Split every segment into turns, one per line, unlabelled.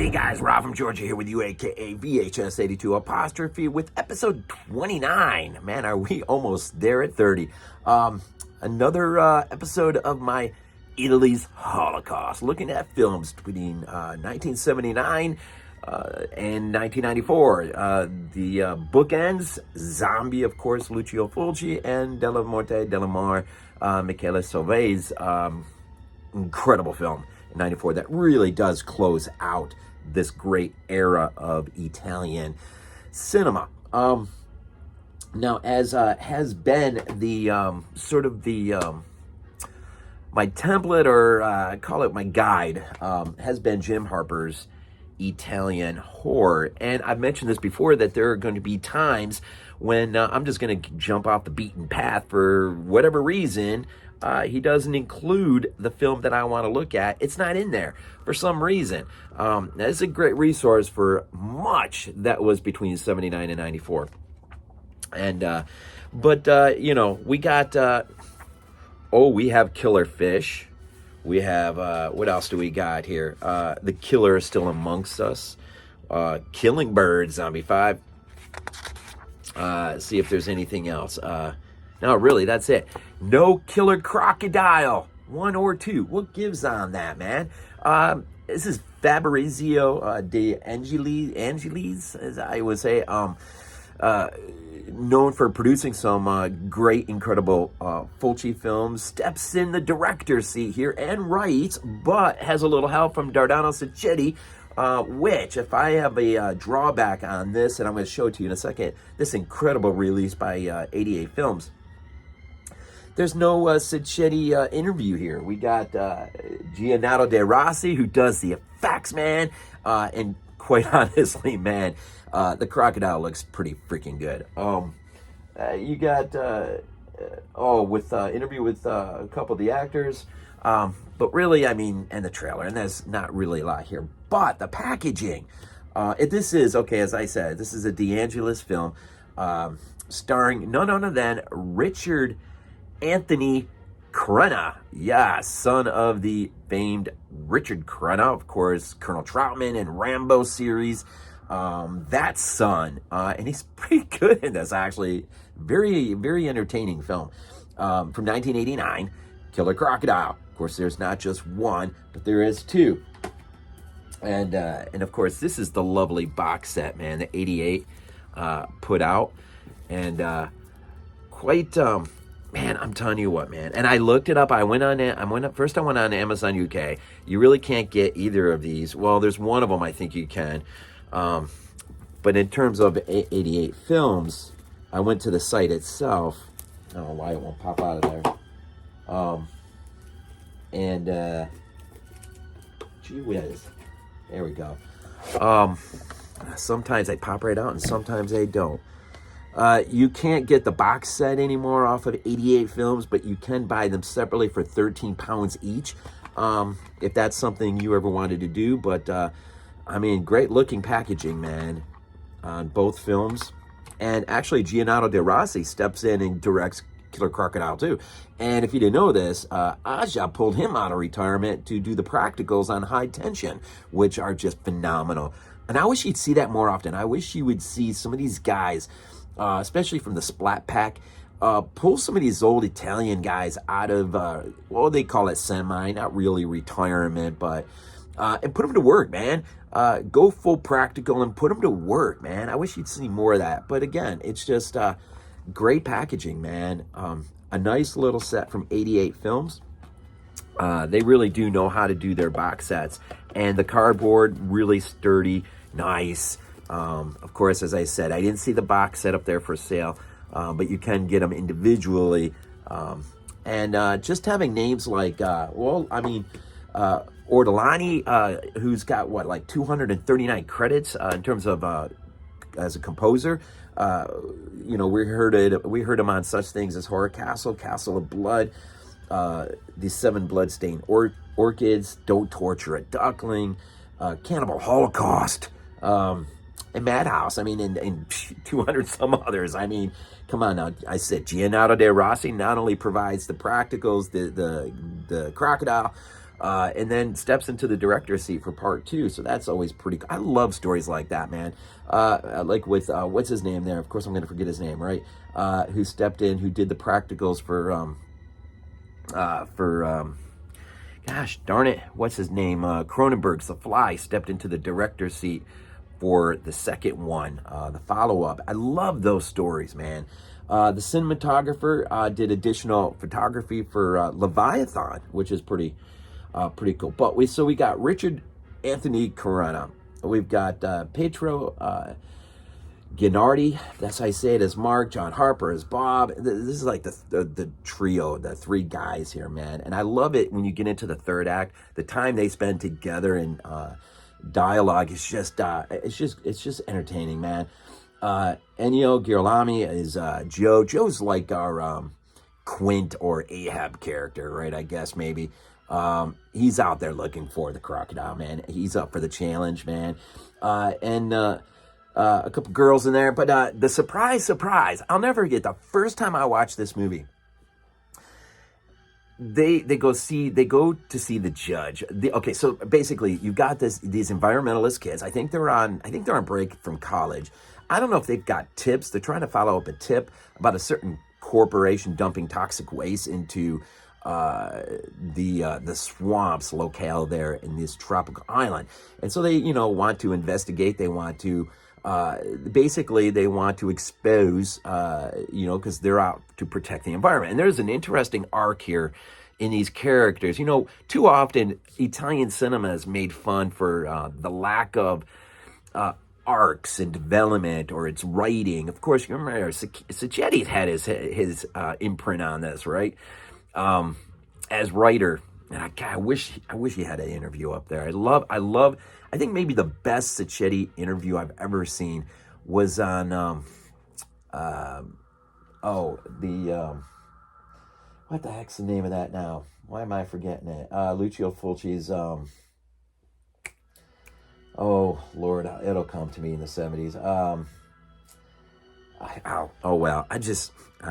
Hey guys, Rob from Georgia here with you, aka VHS82 apostrophe with episode 29. Man, are we almost there at 30? Another episode of my Italy's Holocaust, looking at films between 1979 and 1994. The bookends, Zombie, of course, Lucio Fulci, and Della Morte della Mar, Michele Soavi's incredible film in 94 that really does close out this great era of Italian cinema. Now, as has been the my template, or call it my guide, has been Jim Harper's Italian horror. And I've mentioned this before, that there are going to be times when I'm just going to jump off the beaten path for whatever reason. He doesn't include the film that I want to look at. It's not in there for some reason. It's a great resource for much that was between 79 and 94. And, you know, we got, we have Killer Fish. We have, what else do we got here? The Killer is Still Amongst Us. Killing Bird, Zombie 5. See if there's anything else. No, really, that's it. No Killer Crocodile, 1 or 2. What gives on that, man? This is Fabrizio de Angelis, as I would say, known for producing some great, incredible Fulci films. Steps in the director's seat here and writes, but has a little help from Dardano Sacchetti, which, if I have a drawback on this, and I'm going to show it to you in a second, this incredible release by 88 Films. There's no Sacchetti interview here. We got Giannato De Rossi, who does the effects, man. And quite honestly, man, the Crocodile looks pretty freaking good. You got, with interview with a couple of the actors. But really, I mean, and the trailer, and there's not really a lot here. But the packaging, this is, okay, as I said, this is a De Angelis film, starring none other than Richard Anthony Crenna, son of the famed Richard Crenna, of course, Colonel Troutman and Rambo series. That son, and he's pretty good in this, actually. Very, very entertaining film. From 1989, Killer Crocodile. Of course, there's not just one, but there is two. And of course, this is the lovely box set, man, that 88 put out. And quite... man, I'm telling you what, man. And I looked it up. I went on Amazon UK. You really can't get either of these. Well, there's one of them I think you can. But in terms of 88 Films, I went to the site itself. I don't know why it won't pop out of there. Gee whiz. There we go. Sometimes they pop right out and sometimes they don't. You can't get the box set anymore off of 88 Films, but you can buy them separately for £13 each, if that's something you ever wanted to do. But, I mean, great looking packaging, man, on both films. And actually, Giannato De Rossi steps in and directs Killer Crocodile too. And if you didn't know this, Aja pulled him out of retirement to do the practicals on High Tension, which are just phenomenal. And I wish you'd see that more often. I wish you would see some of these guys, especially from the Splat Pack, pull some of these old Italian guys out of, they call it semi, not really retirement, but, and put them to work, man. Go full practical and put them to work, man. I wish you'd see more of that. But again, it's just great packaging, man. A nice little set from 88 Films. They really do know how to do their box sets. And the cardboard, really sturdy, nice. Of course, as I said, I didn't see the box set up there for sale, but you can get them individually. And just having names like, Ortolani, who's got, like 239 credits in terms of as a composer. We heard him on such things as Horror Castle, Castle of Blood, The Seven Bloodstained Orchids, Don't Torture a Duckling, Cannibal Holocaust, and Madhouse. I mean, and 200 some others. I mean, come on now. I said Giannato De Rossi not only provides the practicals, the Crocodile, and then steps into the director's seat for part 2. So that's always pretty cool. I love stories like that, man. Like with, what's his name there? Of course, I'm going to forget his name, right? Who stepped in, who did the practicals for gosh darn it, what's his name? Cronenberg's The Fly stepped into the director's seat for the second one, the follow-up. I love those stories, man. The cinematographer did additional photography for Leviathan, which is pretty cool. But we got Richard Anthony Crenna. We've got Pietro Genuardi, that's how I say it, as Mark. John Harper as Bob. This is like the trio, the 3 guys here, man. And I love it when you get into the third act. The time they spend together in dialogue is just it's just entertaining, man. Ennio Girolami is Joe. Joe's like our Quint or Ahab character, right? I guess maybe. He's out there looking for the crocodile, man. He's up for the challenge, man. And a couple girls in there, but the surprise, I'll never forget the first time I watched this movie. They go to see the judge. Okay, so basically you've got these environmentalist kids. I think they're on break from college. I don't know if they've got tips. They're trying to follow up a tip about a certain corporation dumping toxic waste into the swamps locale there in this tropical island. And so they, want to investigate. They want to basically they want to expose, because they're out to protect the environment. And there's an interesting arc here in these characters. Too often Italian cinema is made fun for the lack of arcs and development or its writing. Of course, you remember Sacchetti had his imprint on this, right? As writer. And I wish he had an interview up there. I think maybe the best Sacchetti interview I've ever seen was on what the heck's the name of that now? Why am I forgetting it? Lucio Fulci's oh Lord, it'll come to me in the 70s. I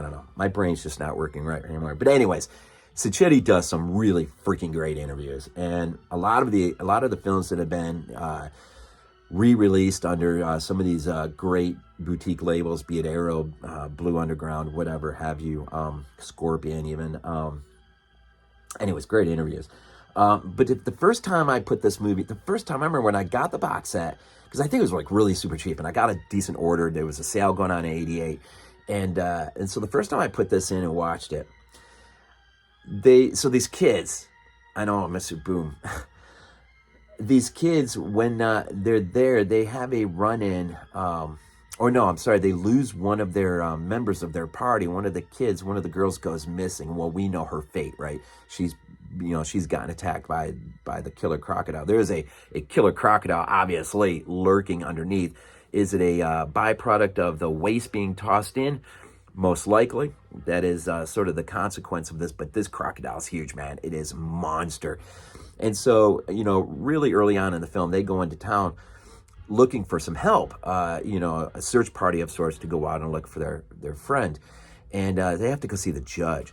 don't know. My brain's just not working right anymore. But anyways, Sacchetti does some really freaking great interviews, and a lot of the films that have been re-released under some of these great boutique labels, be it Arrow, Blue Underground, whatever have you, Scorpion even. Anyways, great interviews. But the first time I put this movie, I remember when I got the box set, because I think it was like really super cheap, and I got a decent order. There was a sale going on in '88, and so the first time I put this in and watched it, these kids, I know, Mr. Boom. These kids, when they're there, they have a run-in, they lose one of their members of their party. One of the girls goes missing. Well, we know her fate, right? She's gotten attacked by the killer crocodile. There is a killer crocodile, obviously, lurking underneath. Is it a byproduct of the waste being tossed in? Most likely. That is sort of the consequence of this, but this crocodile is huge, man. It is a monster. And so, really early on in the film, they go into town looking for some help, a search party of sorts to go out and look for their friend. And they have to go see the judge.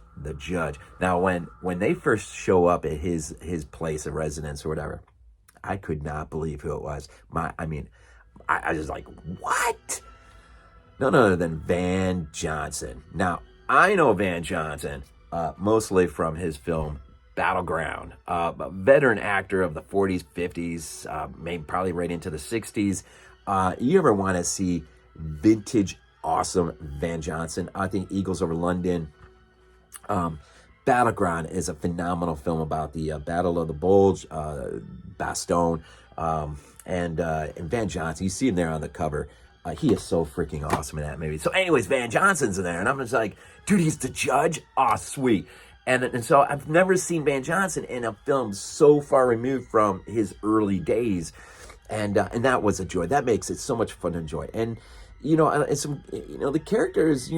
Now, when they first show up at his place of residence or whatever, I could not believe who it was. I was like, what? None other than Van Johnson. Now, I know Van Johnson mostly from his film Battleground. A veteran actor of the 40s, 50s, maybe probably right into the 60s. You ever want to see vintage, awesome Van Johnson? I think Eagles Over London. Battleground is a phenomenal film about the Battle of the Bulge, Bastogne, and Van Johnson. You see him there on the cover. He is so freaking awesome in that movie. So anyways, Van Johnson's in there, and I'm just like, dude, he's the judge? Aw, sweet. And so I've never seen Van Johnson in a film so far removed from his early days. And that was a joy. That makes it so much fun to enjoy. And, the characters,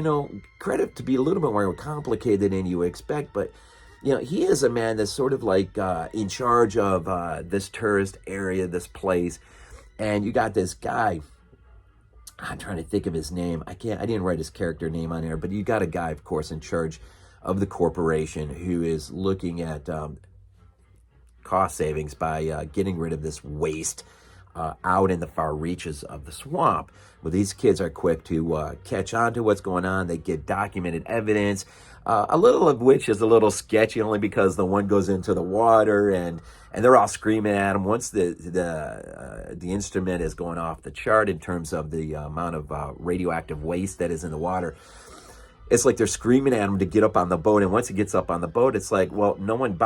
credit to be a little bit more complicated than you would expect, but, he is a man that's sort of like in charge of this tourist area, this place. And you got this guy, I'm trying to think of his name. I didn't write his character name on here, but you got a guy, of course, in charge of the corporation who is looking at cost savings by getting rid of this waste out in the far reaches of the swamp. Well, these kids are quick to catch on to what's going on. They get documented evidence, a little of which is a little sketchy, only because the one goes into the water and they're all screaming at him. Once the instrument is going off the chart in terms of the amount of radioactive waste that is in the water, it's like they're screaming at him to get up on the boat. And once he gets up on the boat, it's like, well, no one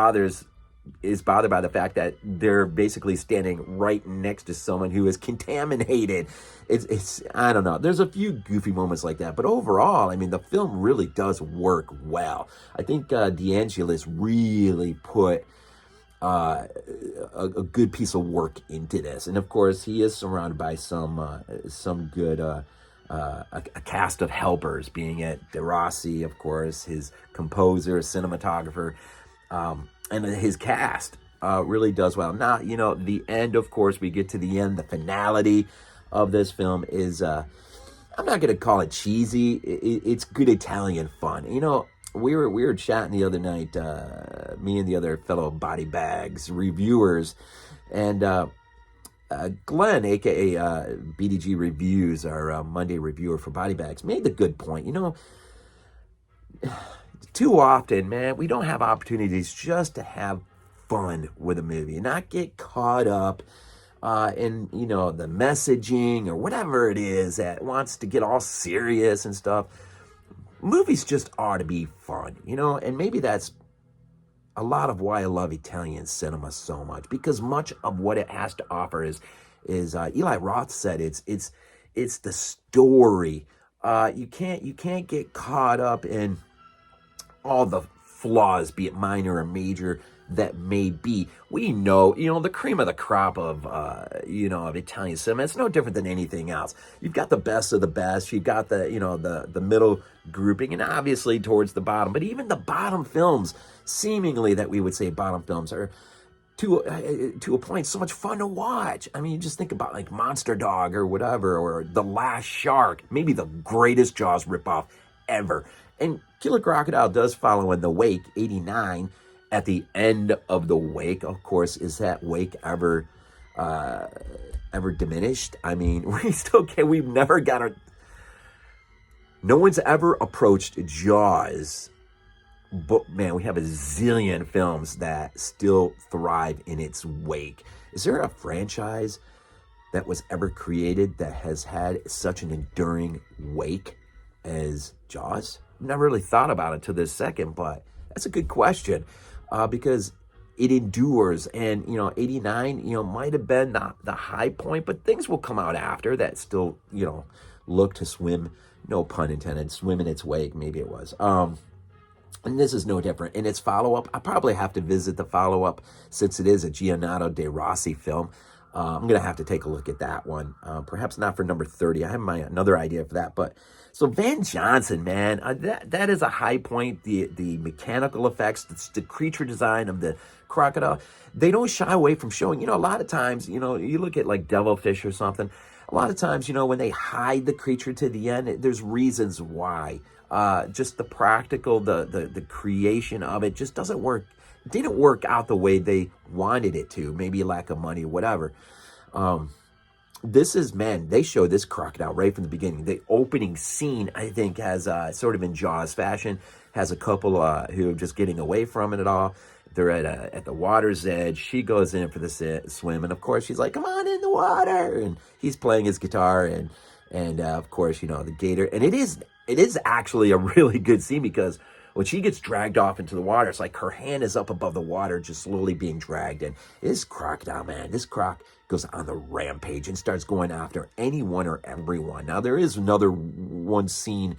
is bothered by the fact that they're basically standing right next to someone who is contaminated. It's I don't know. There's a few goofy moments like that, but overall, I mean, the film really does work well. I think Angelis really put a good piece of work into this, and of course, he is surrounded by some good a cast of helpers, being it De Rossi, of course, his composer, cinematographer. And his cast really does well. Now, you know, the end, of course, we get to the end. The finality of this film is, I'm not going to call it cheesy. It's good Italian fun. You know, we were chatting the other night, me and the other fellow BodyBags reviewers, and Glenn, a.k.a. BDG Reviews, our Monday reviewer for BodyBags, made the good point. You know, too often, man, we don't have opportunities just to have fun with a movie and not get caught up in, you know, the messaging or whatever it is that wants to get all serious and stuff. Movies just ought to be fun, you know, and maybe that's a lot of why I love Italian cinema so much, because much of what it has to offer is Eli Roth said it's the story. You can't get caught up in all the flaws, be it minor or major, that may be. We know, you know, the cream of the crop of, of Italian cinema. It's no different than anything else. You've got the best of the best. You've got the middle grouping, and obviously towards the bottom. But even the bottom films, seemingly that we would say bottom films, are to a point so much fun to watch. I mean, you just think about like Monster Dog or whatever, or The Last Shark, maybe the greatest Jaws ripoff ever. And Killer Crocodile does follow in the wake, 89. At the end of the wake, of course, is that wake ever diminished? I mean, we've never got no one's ever approached Jaws, but man, we have a zillion films that still thrive in its wake. Is there a franchise that was ever created that has had such an enduring wake as Jaws? I've never really thought about it to this second, but that's a good question, because it endures. And, 89, might have been the high point, but things will come out after that still, look to swim, no pun intended, swim in its wake. Maybe it was. And this is no different. In its follow-up, I probably have to visit the follow-up since it is a Giannato De Rossi film. I'm going to have to take a look at that one. Perhaps not for number 30. I have another idea for that. But so Van Johnson, man, that is a high point. The mechanical effects, the creature design of the crocodile, they don't shy away from showing. A lot of times, you look at like Devilfish or something. A lot of times, when they hide the creature to the end, there's reasons why. Just the practical, the creation of it just doesn't work. It didn't work out the way they wanted it to. Maybe lack of money, whatever. They show this crocodile right from the beginning. The opening scene, I think, has sort of in Jaws fashion, has a couple who are just getting away from it all. They're at the water's edge. She goes in for the swim, and of course she's like, "Come on in the water!" And he's playing his guitar, and of course, the gator. And it is actually a really good scene, because when she gets dragged off into the water, it's like her hand is up above the water, just slowly being dragged. And this crocodile, man, this croc goes on the rampage and starts going after anyone or everyone. Now, there is another one scene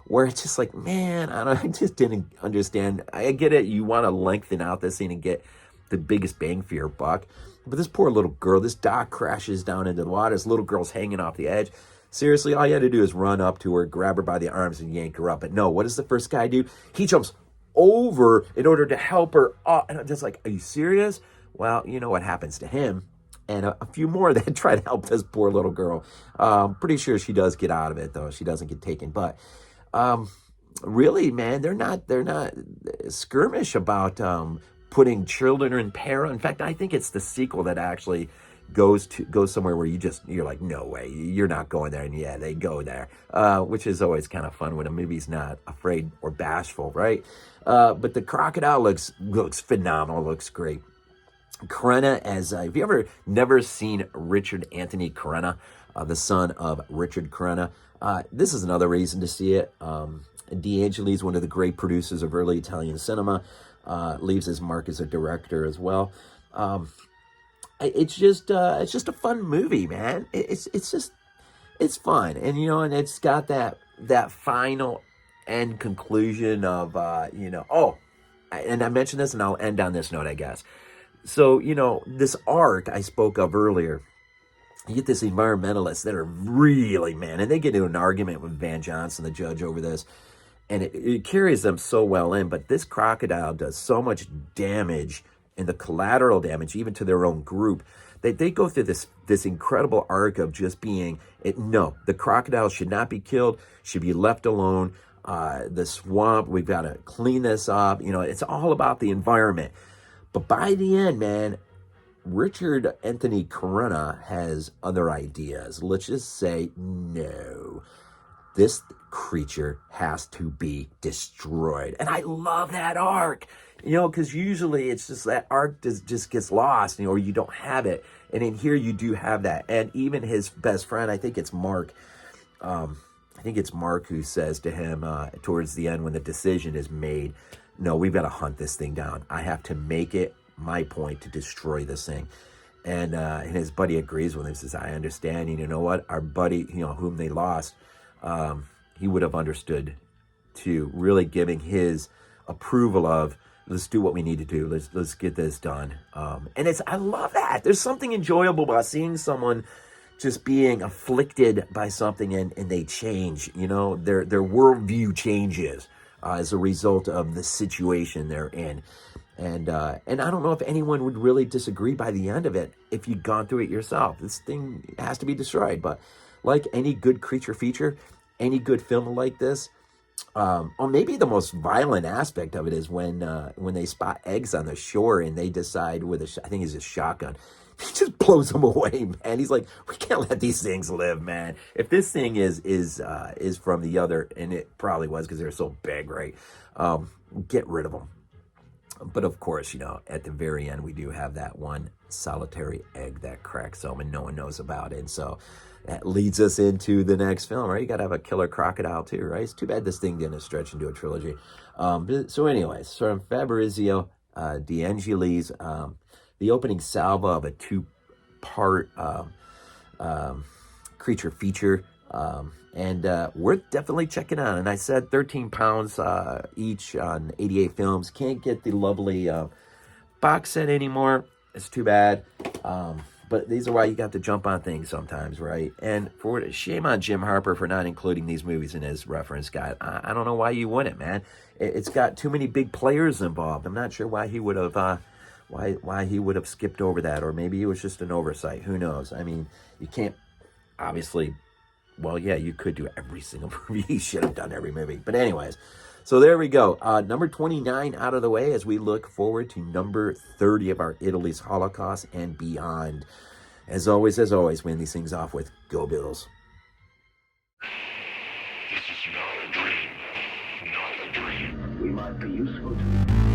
where it's just like, man, I just didn't understand. I get it. You want to lengthen out this scene and get the biggest bang for your buck. But this poor little girl, this dock crashes down into the water. This little girl's hanging off the edge. Seriously, all you had to do is run up to her, grab her by the arms, and yank her up. But no, what does the first guy do? He jumps over in order to help her up. And I'm just like, are you serious? Well, you know what happens to him. And a few more that try to help this poor little girl. Pretty sure she does get out of it, though. She doesn't get taken. But really, man, they're not skirmish about putting children in peril. In fact, I think it's the sequel that actually goes somewhere where you're like, no way, you're not going there, and yeah, they go there, which is always kind of fun when a movie's not afraid or bashful, right? But the Crocodile looks phenomenal, looks great. Crenna, as have you ever never seen Richard Anthony Crenna, the son of Richard Crenna? This is another reason to see it. De Angelis, one of the great producers of early Italian cinema, leaves his mark as a director as well. It's just a fun movie, man. It's fun, and and it's got that final end conclusion of Oh, and I mentioned this, and I'll end on this note, I guess. So this arc I spoke of earlier. You get this environmentalists that are really, man, and they get into an argument with Van Johnson, the judge, over this, and it carries them so well in. But this crocodile does so much damage, and the collateral damage, even to their own group, they go through this incredible arc of just being, no, the crocodile should not be killed, should be left alone. The swamp, we've got to clean this up. It's all about the environment. But by the end, man, Richard Anthony Crenna has other ideas. Let's just say, no, this creature has to be destroyed. And I love that arc, because usually it's just that arc just gets lost, or you don't have it. And in here you do have that. And even his best friend, I think it's Mark, who says to him towards the end when the decision is made, no, we've got to hunt this thing down. I have to make it my point to destroy this thing. And his buddy agrees with him. He says, I understand. And you know what? Our buddy, whom they lost, he would have understood too, really giving his approval of, let's do what we need to do. Let's get this done. And I love that. There's something enjoyable about seeing someone just being afflicted by something and they change, their worldview changes as a result of the situation they're in. And I don't know if anyone would really disagree by the end of it if you'd gone through it yourself. This thing has to be destroyed. But like any good creature feature, any good film like this, or maybe the most violent aspect of it is when they spot eggs on the shore and they decide with I think it's a shotgun, he just blows them away, man. He's like, we can't let these things live, man. If this thing is from the other, and it probably was because they're so big, right? Get rid of them. But of course, at the very end, we do have that one solitary egg that cracks them and no one knows about it. And so that leads us into the next film, right? You got to have a killer crocodile too, right? It's too bad this thing didn't stretch into a trilogy. So anyways, from Fabrizio De Angelis, the opening salvo of a two-part creature feature. And worth definitely checking out. And I said 13 pounds each on 88 films. Can't get the lovely box set anymore. It's too bad. But these are why you got to jump on things sometimes, right? And shame on Jim Harper for not including these movies in his reference guide. I don't know why you wouldn't, man. It's got too many big players involved. I'm not sure why he would have why he would have skipped over that, or maybe it was just an oversight. Who knows? I mean, you can't obviously. Well, yeah, you could do every single movie. He should have done every movie. But anyways, so there we go. Number 29 out of the way as we look forward to number 30 of our Italy's Holocaust and beyond. As always, we end these things off with Go Bills.
This is not a dream. Not a dream.
We might be useful to you.